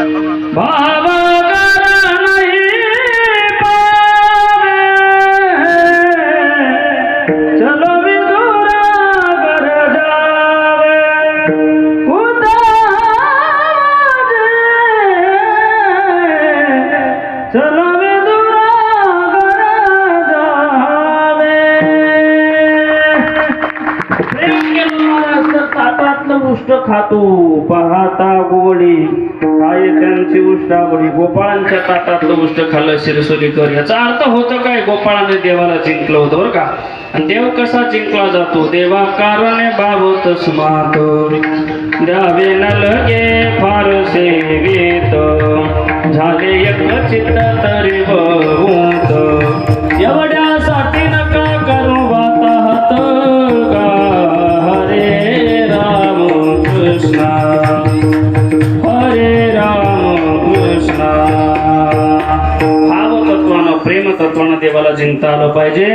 भाव कर नहीं पावे चलो विदुरा घर जावे खुदा चलो विदुरा घर जावे प्रेम केलं महाराज तर ताटातलं उष्ट खातो पाहता गोडी काय त्यांची उष्टावळी गोपाळांच्या ताटातलं उष्ट खाल्लं शिरसोलीकर याचा अर्थ होतं काय गोपाळाने देवाला जिंकलं होतं बरं का आणि देव कसा जिंकला जातो देवा कारणे बाबत स्मात द्यावे न लगे फार सेवित झाले एक चित्त तरी बहुत एवढ्यासाठी नका करू वाताहत का हरे राम कृष्ण हरे राम कृष्ण भावतत्वानं प्रेमतत्वानं देवाला जिंकता आलं पाहिजे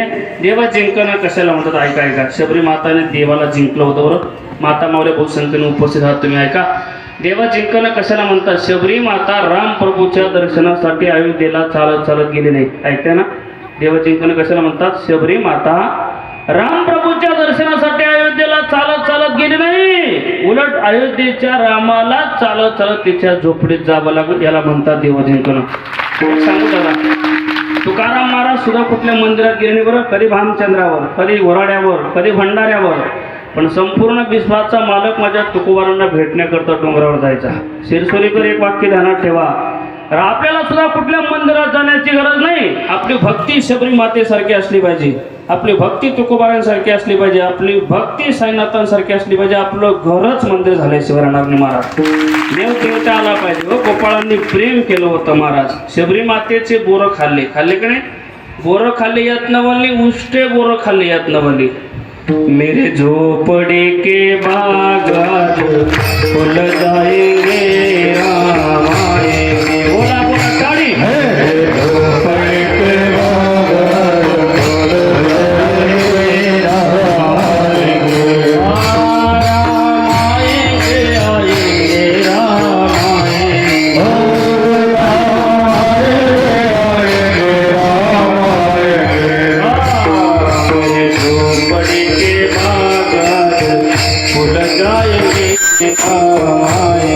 देवा जिंकणं कशाला म्हणतात ऐका ऐका शबरी माताने देवाला जिंकलं होतं बरं माता मावल्या बहुत संख्येने उपस्थित आहात तुम्ही ऐका देवा जिंकणं कशाला म्हणतात शबरी माता राम प्रभूच्या दर्शनासाठी अयोध्येला चालत चालत गेली नाही ऐकताय ना देवा जिंकणं कशाला म्हणतात शबरी माता राम प्रभूच्या दर्शनासाठी अयोध्येला चालत चालत गेली नाही उलट अयोध्येच्या रामाला चालत चालत तिच्या झोपडीत जावं लागलं याला म्हणतात देव जिंकणं सांगू दादा तुकाराम महाराज सुद्धा कुठल्या मंदिरात गेले नाही बरं कधी भामचंद्रावर कधी वराड्यावर कधी भंडाऱ्यावर पण संपूर्ण विश्वाचा मालक माझ्या तुकोबारांना भेटण्याकरता डोंगरावर जायचा शिरसोलीकर एक वाक्य ध्यानात ठेवा आपल्याला सुद्धा कुठल्या मंदिरात जाण्याची गरज नाही आपली भक्ती शबरी मातेसारखी असली पाहिजे आपली भक्ती तुकोबारांसारखी असली पाहिजे आपली भक्ती साईनाथांसारखी असली पाहिजे आपलं घरच मंदिर झाल्याशिवाय राहणार नाही महाराज देव देवता आला पाहिजे व गोपाळांनी प्रेम केलं होतं महाराज शबरी मातेचे बोरं खाल्ले की नाही बोरं खाल्ले यात नवली उष्टे बोरं खाल्ले यात नवली मेरे झोपड़े के बागात फूल जाएंगे राम आएंगे बोला बोला ताड़ी झोपड़े के बागात फूल जाएंगे राम आएंगे राम आएंगे आएंगे राम आएंगे झोपड़ी के बागात फूल जाएंगे राम आएंगे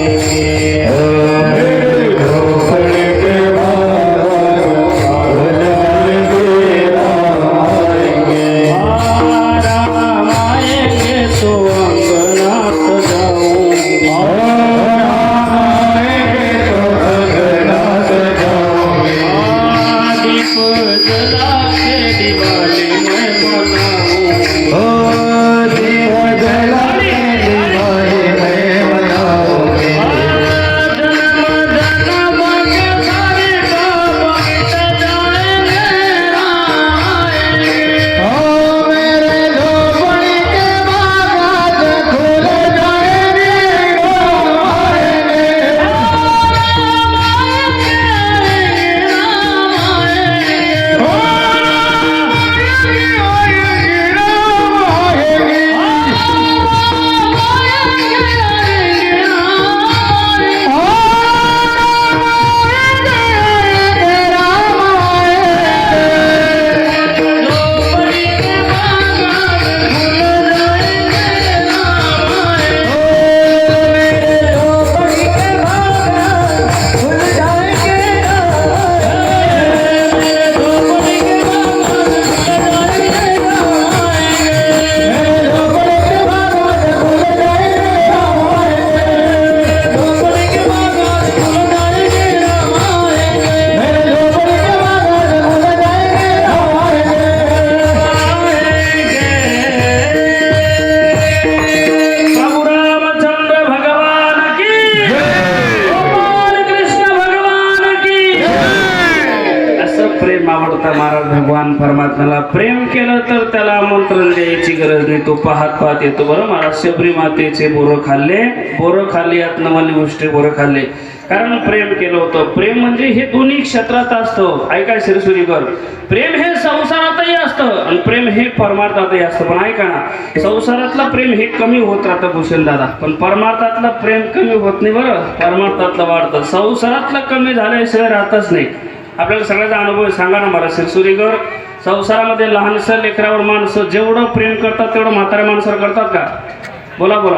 आवडता महाराज भगवान परमात्म्याला प्रेम केलं तर त्याला आमंत्रण द्यायची गरज नाही, तो पाहत पाहत येतो. बरं महाराज शबरी मातेचे बोरं खाल्ले यात नवल गोष्टी बोरं खाल्ले, कारण प्रेम केलं होतं. प्रेम म्हणजे हे दोन्ही क्षेत्रात असतं. ऐका शिरसुरीकर, प्रेम हे संसारातही असतं आणि प्रेम हे परमार्थातही असतं. पण ऐका ना, संसारातलं प्रेम हे कमी होत राहतं भूषण दादा, पण परमार्थातलं प्रेम कमी होत नाही बरं, परमार्थातलं वाढतं. संसारातलं कमी झाल्याशिवाय राहतच नाही. आपल्याला सगळ्याचा अनुभव आहे. सांगा ना मला शिरसुरीकर, संसारामध्ये लहानसं लेकरावर माणसं जेवढं प्रेम करतात तेवढं म्हाताऱ्या माणसावर करतात का? बोला बोला.